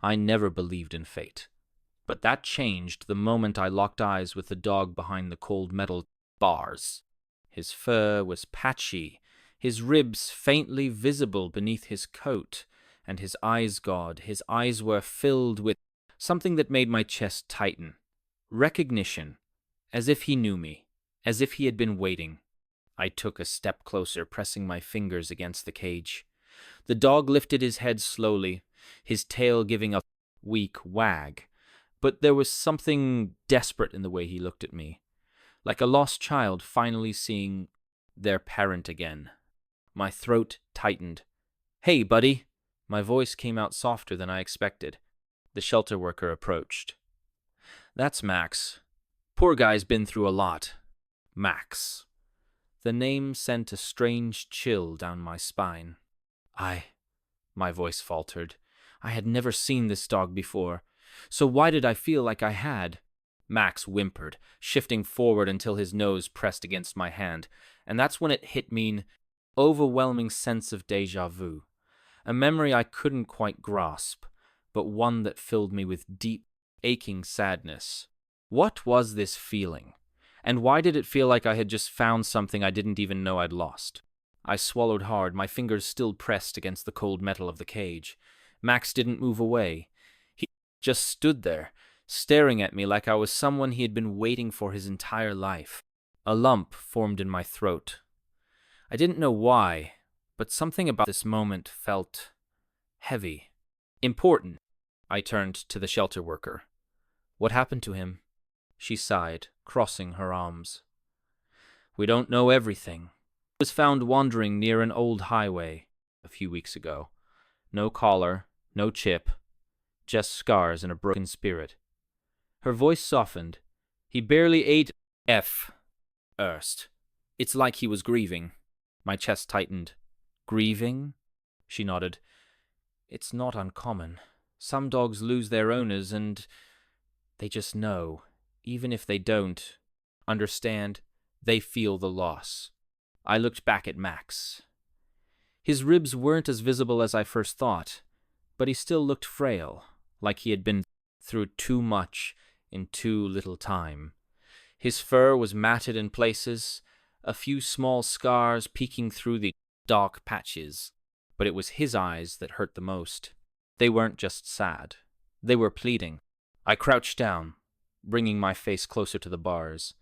I never believed in fate. But that changed the moment I locked eyes with the dog behind the cold metal bars. His fur was patchy, his ribs faintly visible beneath his coat, and his eyes were filled with something that made my chest tighten. Recognition, as if he knew me, as if he had been waiting. I took a step closer, pressing my fingers against the cage. The dog lifted his head slowly, his tail giving a weak wag, but there was something desperate in the way he looked at me, like a lost child finally seeing their parent again. My throat tightened. "Hey, buddy!" My voice came out softer than I expected. The shelter worker approached. "That's Max. Poor guy's been through a lot." Max. The name sent a strange chill down my spine. My voice faltered. I had never seen this dog before, so why did I feel like I had? Max whimpered, shifting forward until his nose pressed against my hand, and that's when it hit me an overwhelming sense of déjà vu. A memory I couldn't quite grasp, but one that filled me with deep, aching sadness. What was this feeling? And why did it feel like I had just found something I didn't even know I'd lost? I swallowed hard, my fingers still pressed against the cold metal of the cage. Max didn't move away. He just stood there, staring at me like I was someone he had been waiting for his entire life. A lump formed in my throat. I didn't know why, but something about this moment felt heavy. Important. I turned to the shelter worker. "What happened to him?" She sighed, crossing her arms. "We don't know everything. He was found wandering near an old highway a few weeks ago. No collar, no chip, just scars and a broken spirit." Her voice softened. "He barely ate Erst. It's like he was grieving." My chest tightened. "Grieving?" She nodded. "It's not uncommon. Some dogs lose their owners and they just know. Even if they don't understand, they feel the loss." I looked back at Max. His ribs weren't as visible as I first thought, but he still looked frail, like he had been through too much in too little time. His fur was matted in places, a few small scars peeking through the dark patches, but it was his eyes that hurt the most. They weren't just sad. They were pleading. I crouched down, bringing my face closer to the bars.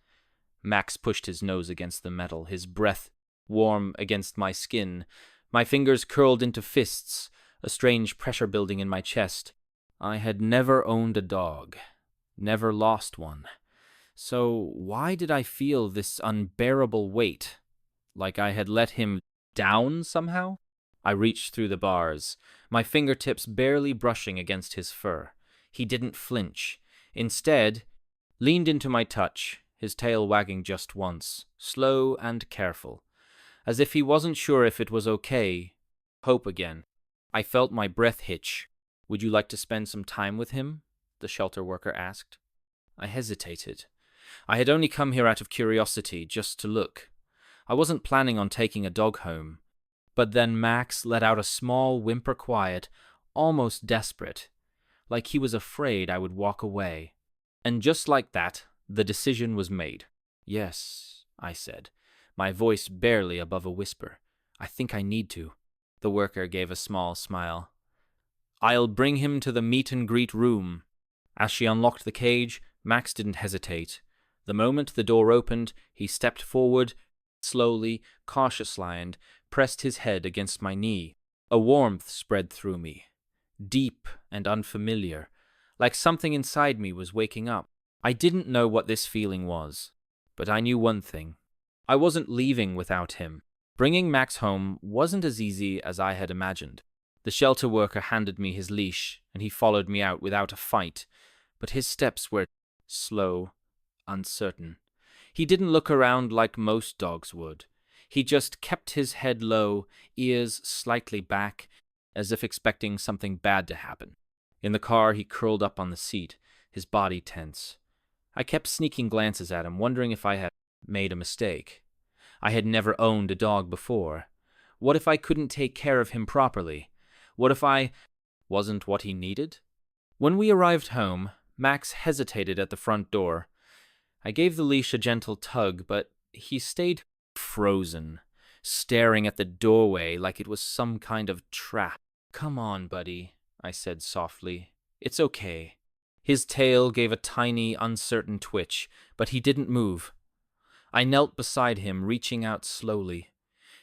Max pushed his nose against the metal, his breath warm against my skin. My fingers curled into fists, a strange pressure building in my chest. I had never owned a dog, never lost one. So why did I feel this unbearable weight, like I had let him down somehow? I reached through the bars, my fingertips barely brushing against his fur. He didn't flinch. Instead, leaned into my touch, his tail wagging just once, slow and careful, as if he wasn't sure if it was okay. Hope again. I felt my breath hitch. "Would you like to spend some time with him?" the shelter worker asked. I hesitated. I had only come here out of curiosity, just to look. I wasn't planning on taking a dog home. But then Max let out a small whimper, quiet, almost desperate, like he was afraid I would walk away. And just like that, the decision was made. "Yes," I said, my voice barely above a whisper. "I think I need to." The worker gave a small smile. "I'll bring him to the meet and greet room." As she unlocked the cage, Max didn't hesitate. The moment the door opened, he stepped forward, slowly, cautiously, and pressed his head against my knee. A warmth spread through me, deep and unfamiliar, like something inside me was waking up. I didn't know what this feeling was, but I knew one thing. I wasn't leaving without him. Bringing Max home wasn't as easy as I had imagined. The shelter worker handed me his leash, and he followed me out without a fight, but his steps were slow, uncertain. He didn't look around like most dogs would. He just kept his head low, ears slightly back, as if expecting something bad to happen. In the car, he curled up on the seat, his body tense. I kept sneaking glances at him, wondering if I had made a mistake. I had never owned a dog before. What if I couldn't take care of him properly? What if I wasn't what he needed? When we arrived home, Max hesitated at the front door. I gave the leash a gentle tug, but he stayed frozen, staring at the doorway like it was some kind of trap. "Come on, buddy," I said softly. "It's okay." His tail gave a tiny, uncertain twitch, but he didn't move. I knelt beside him, reaching out slowly.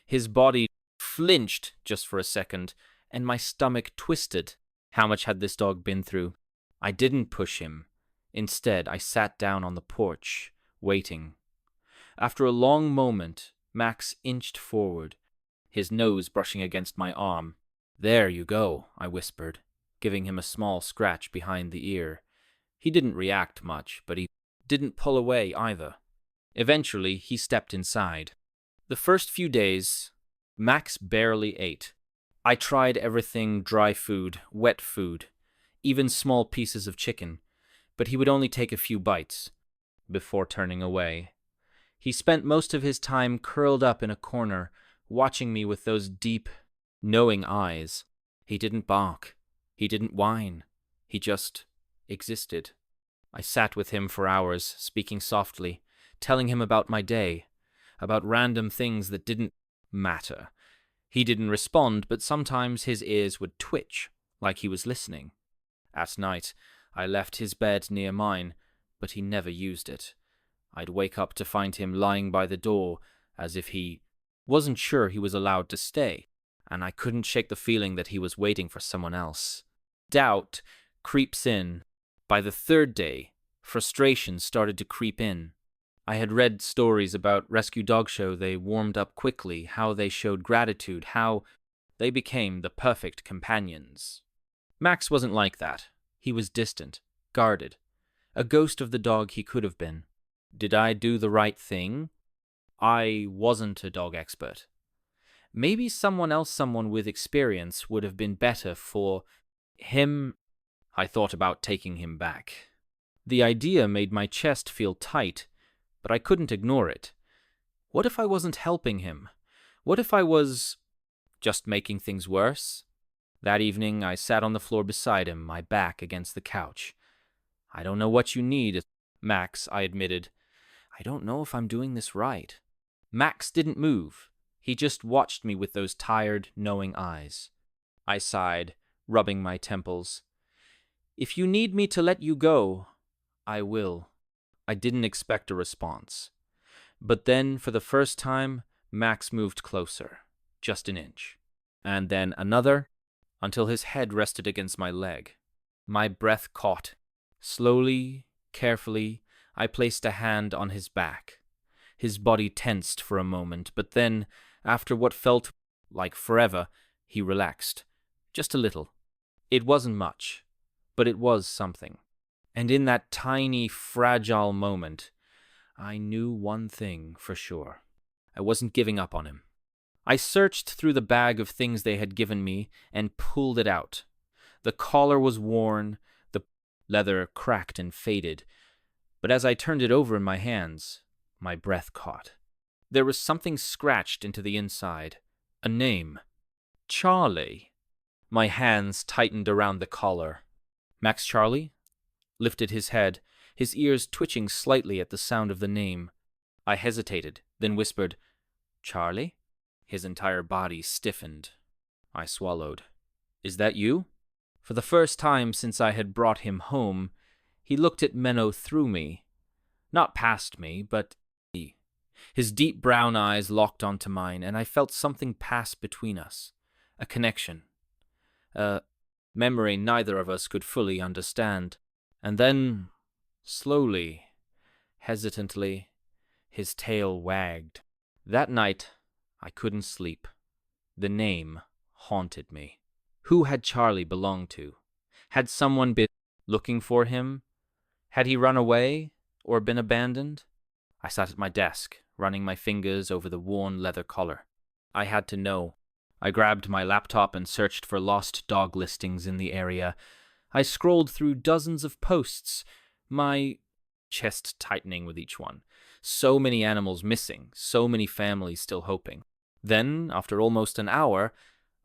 His body flinched just for a second, and my stomach twisted. How much had this dog been through? I didn't push him. Instead, I sat down on the porch, waiting. After a long moment, Max inched forward, his nose brushing against my arm. "There you go," I whispered, giving him a small scratch behind the ear. He didn't react much, but he didn't pull away either. Eventually, he stepped inside. The first few days, Max barely ate. I tried everything: dry food, wet food, even small pieces of chicken, but he would only take a few bites before turning away. He spent most of his time curled up in a corner, watching me with those deep, knowing eyes. He didn't bark. He didn't whine. He just existed. I sat with him for hours, speaking softly, telling him about my day, about random things that didn't matter. He didn't respond, but sometimes his ears would twitch, like he was listening. At night, I left his bed near mine, but he never used it. I'd wake up to find him lying by the door, as if he wasn't sure he was allowed to stay, and I couldn't shake the feeling that he was waiting for someone else. Doubt creeps in. By the third day, frustration started to creep in. I had read stories about rescue dog show. They warmed up quickly, how they showed gratitude, how they became the perfect companions. Max wasn't like that. He was distant, guarded, a ghost of the dog he could have been. Did I do the right thing? I wasn't a dog expert. Maybe someone with experience would have been better for him. I thought about taking him back. The idea made my chest feel tight, but I couldn't ignore it. What if I wasn't helping him? What if I was just making things worse? That evening, I sat on the floor beside him, my back against the couch. "I don't know what you need, Max," I admitted. "I don't know if I'm doing this right." Max didn't move. He just watched me with those tired, knowing eyes. I sighed, rubbing my temples. "If you need me to let you go, I will." I didn't expect a response. But then, for the first time, Max moved closer, just an inch. And then another, until his head rested against my leg. My breath caught. Slowly, carefully, I placed a hand on his back. His body tensed for a moment, but then, after what felt like forever, he relaxed. Just a little. It wasn't much, but it was something. And in that tiny, fragile moment, I knew one thing for sure. I wasn't giving up on him. I searched through the bag of things they had given me and pulled it out. The collar was worn, the leather cracked and faded, but as I turned it over in my hands, my breath caught. There was something scratched into the inside. A name. Charlie. My hands tightened around the collar. Max Charlie lifted his head, his ears twitching slightly at the sound of the name. I hesitated, then whispered, "Charlie?" His entire body stiffened. I swallowed. "Is that you?" For the first time since I had brought him home, he looked at Menno through me. Not past me, but his deep brown eyes locked onto mine, and I felt something pass between us. A connection. A memory neither of us could fully understand. And then, slowly, hesitantly, his tail wagged. That night, I couldn't sleep. The name haunted me. Who had Charlie belonged to? Had someone been looking for him? Had he run away or been abandoned? I sat at my desk, running my fingers over the worn leather collar. I had to know. I grabbed my laptop and searched for lost dog listings in the area. I scrolled through dozens of posts, my chest tightening with each one. So many animals missing, so many families still hoping. Then, after almost an hour,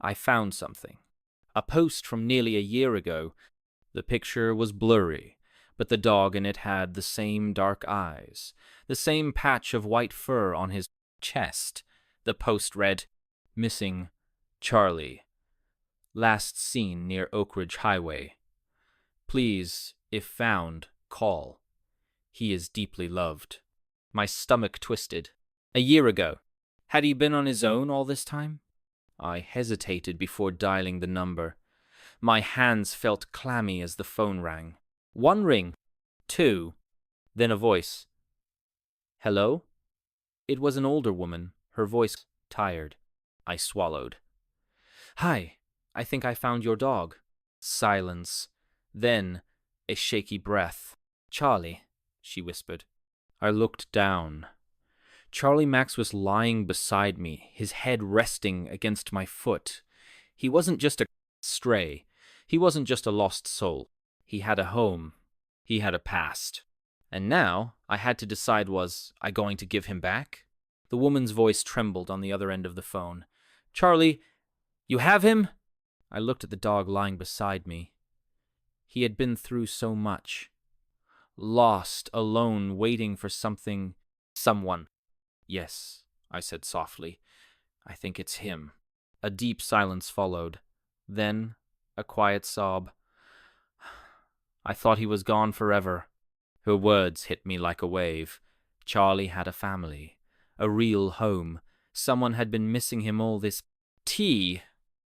I found something. A post from nearly a year ago. The picture was blurry, but the dog in it had the same dark eyes, the same patch of white fur on his chest. The post read, "Missing Charlie. Last seen near Oak Ridge Highway. Please, if found, call. He is deeply loved." My stomach twisted. A year ago. Had he been on his own all this time? I hesitated before dialing the number. My hands felt clammy as the phone rang. One ring. Two. Then a voice. "Hello?" It was an older woman, her voice tired. I swallowed. "Hi, I think I found your dog." Silence. Then a shaky breath. "Charlie," she whispered. I looked down. Charlie Max was lying beside me, his head resting against my foot. He wasn't just a stray. He wasn't just a lost soul. He had a home. He had a past. And now I had to decide, was I going to give him back? The woman's voice trembled on the other end of the phone. "Charlie, you have him?" I looked at the dog lying beside me. He had been through so much. Lost, alone, waiting for someone. "Yes," I said softly. "I think it's him." A deep silence followed. Then a quiet sob. "I thought he was gone forever." Her words hit me like a wave. Charlie had a family, a real home. Someone had been missing him all this tea.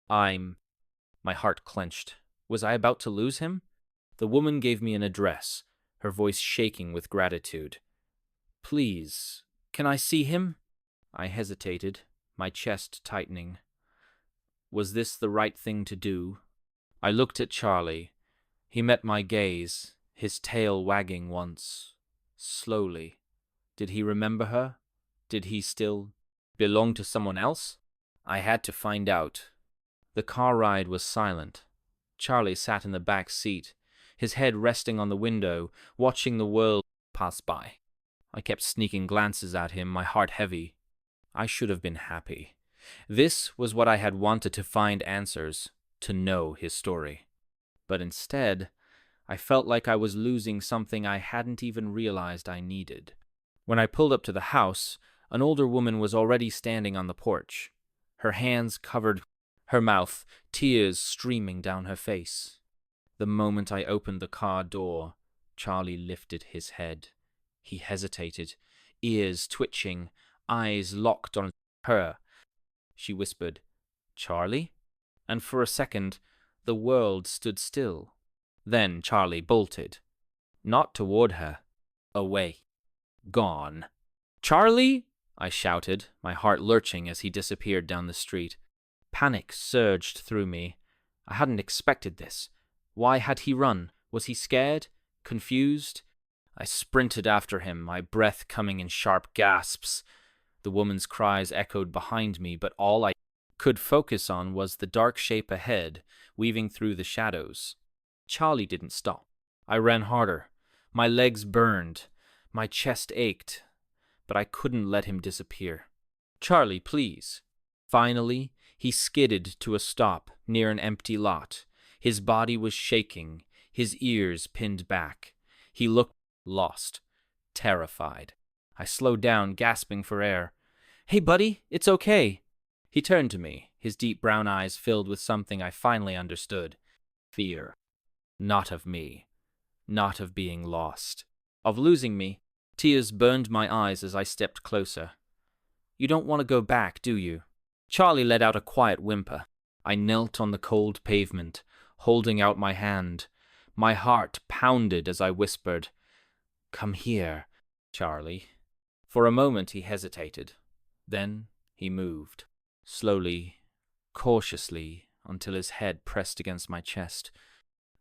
My heart clenched. Was I about to lose him? The woman gave me an address, her voice shaking with gratitude. "Please, can I see him?" I hesitated, my chest tightening. Was this the right thing to do? I looked at Charlie. He met my gaze, his tail wagging once. Slowly. Did he remember her? Did he still belong to someone else? I had to find out. The car ride was silent. Charlie sat in the back seat, his head resting on the window, watching the world pass by. I kept sneaking glances at him, my heart heavy. I should have been happy. This was what I had wanted, to find answers, to know his story. But instead, I felt like I was losing something I hadn't even realized I needed. When I pulled up to the house, an older woman was already standing on the porch. Her hands covered her mouth, tears streaming down her face. The moment I opened the car door, Charlie lifted his head. He hesitated, ears twitching, eyes locked on her. She whispered, "Charlie?" And for a second, the world stood still. Then Charlie bolted. Not toward her. Away. Gone. "Charlie!" I shouted, my heart lurching as he disappeared down the street. Panic surged through me. I hadn't expected this. Why had he run? Was he scared? Confused? I sprinted after him, my breath coming in sharp gasps. The woman's cries echoed behind me, but all I could focus on was the dark shape ahead, weaving through the shadows. Charlie didn't stop. I ran harder. My legs burned. My chest ached. But I couldn't let him disappear. "Charlie, please." Finally, he skidded to a stop near an empty lot. His body was shaking, his ears pinned back. He looked lost, terrified. I slowed down, gasping for air. "Hey, buddy, it's okay." He turned to me, his deep brown eyes filled with something I finally understood. Fear. Not of me. Not of being lost. Of losing me. Tears burned my eyes as I stepped closer. "You don't want to go back, do you?" Charlie let out a quiet whimper. I knelt on the cold pavement, holding out my hand. My heart pounded as I whispered, "Come here, Charlie." For a moment he hesitated. Then he moved. Slowly, cautiously, until his head pressed against my chest.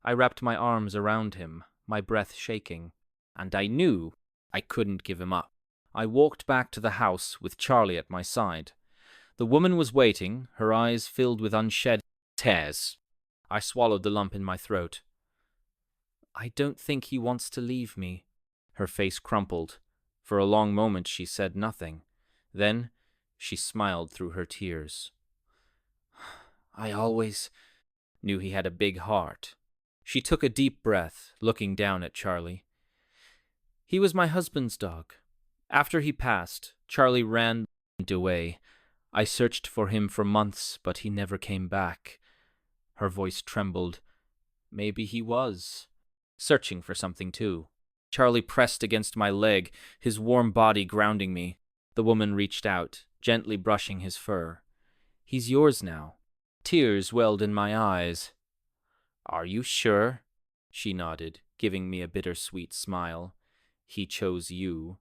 I wrapped my arms around him, my breath shaking, and I knew I couldn't give him up. I walked back to the house with Charlie at my side. The woman was waiting, her eyes filled with unshed tears. I swallowed the lump in my throat. "I don't think he wants to leave me." Her face crumpled. For a long moment she said nothing. Then she smiled through her tears. "I always knew he had a big heart. She took a deep breath, looking down at Charlie. He was my husband's dog. After he passed, Charlie ran away. I searched for him for months, but he never came back. Her voice trembled. Maybe he was searching for something too. Charlie pressed against my leg, his warm body grounding me. The woman reached out, gently brushing his fur. He's yours now. Tears welled in my eyes. Are you sure? She nodded, giving me a bittersweet smile. He chose you.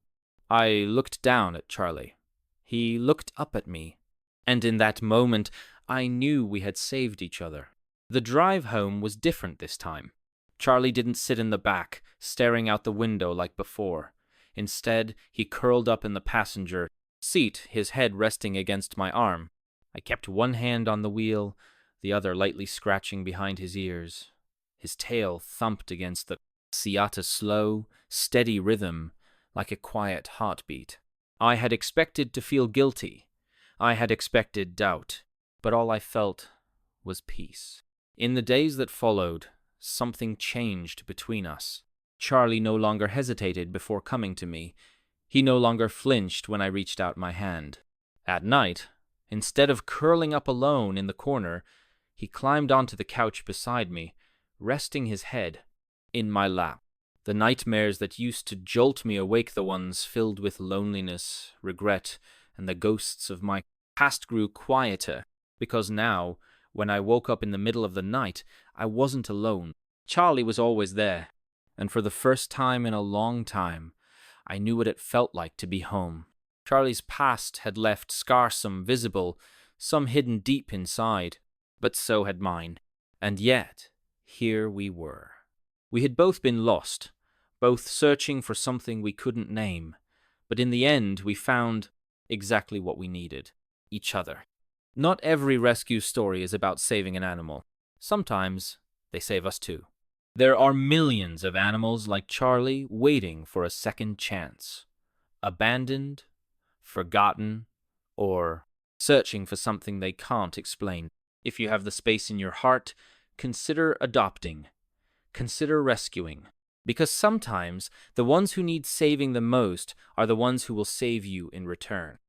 I looked down at Charlie. He looked up at me. And in that moment, I knew we had saved each other. The drive home was different this time. Charlie didn't sit in the back, staring out the window like before. Instead, he curled up in the passenger seat, his head resting against my arm. I kept one hand on the wheel, the other lightly scratching behind his ears. His tail thumped against the Seata's slow, steady rhythm, like a quiet heartbeat. I had expected to feel guilty. I had expected doubt. But all I felt was peace. In the days that followed, something changed between us. Charlie no longer hesitated before coming to me. He no longer flinched when I reached out my hand. At night, instead of curling up alone in the corner, he climbed onto the couch beside me, resting his head in my lap. The nightmares that used to jolt me awake, the ones filled with loneliness, regret, and the ghosts of my past grew quieter, because now, when I woke up in the middle of the night, I wasn't alone. Charlie was always there, and for the first time in a long time, I knew what it felt like to be home. Charlie's past had left scars, some visible, some hidden deep inside, but so had mine. And yet, here we were. We had both been lost, both searching for something we couldn't name, but in the end we found exactly what we needed: each other. Not every rescue story is about saving an animal. Sometimes they save us too. There are millions of animals like Charlie waiting for a second chance, abandoned, forgotten, or searching for something they can't explain. If you have the space in your heart, consider adopting. Consider rescuing. Because sometimes the ones who need saving the most are the ones who will save you in return.